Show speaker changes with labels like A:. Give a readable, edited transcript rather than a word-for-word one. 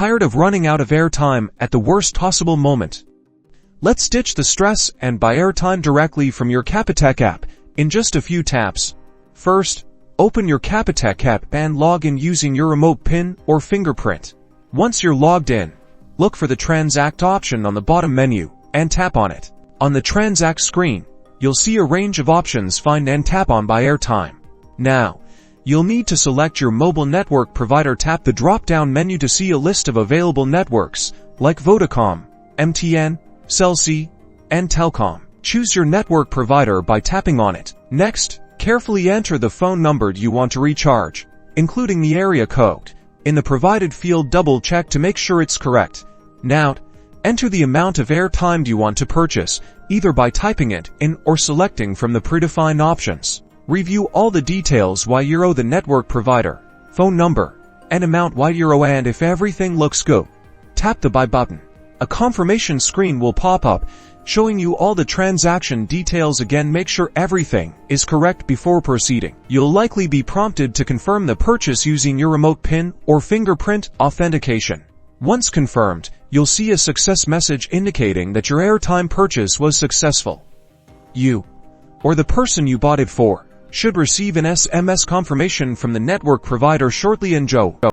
A: tired of running out of airtime at the worst possible moment? Let's ditch the stress and buy airtime directly from your Capitec app in just a few taps. First, open your Capitec app and log in using your remote PIN or fingerprint. Once you're logged in, look for the Transact option on the bottom menu and tap on it. On the Transact screen, you'll see a range of options. Find and tap on Buy Airtime. Now, you'll need to select your mobile network provider. Tap the drop-down menu to see a list of available networks like Vodacom, MTN, Cell C, and Telcom. Choose your network provider by tapping on it. Next, carefully enter the phone number you want to recharge, including the area code. In the provided field, double-check to make sure it's correct. Now, enter the amount of airtime you want to purchase, either by typing it in or selecting from the predefined options. Review all the details while you owe the network provider, phone number, and amount while you owe, and if everything looks good, tap the Buy button. A confirmation screen will pop up, showing you all the transaction details. Again, make sure everything is correct before proceeding. You'll likely be prompted to confirm the purchase using your remote PIN or fingerprint authentication. Once confirmed, you'll see a success message indicating that your airtime purchase was successful. You, or the person you bought it for, should receive an SMS confirmation from the network provider shortly. Enjoy.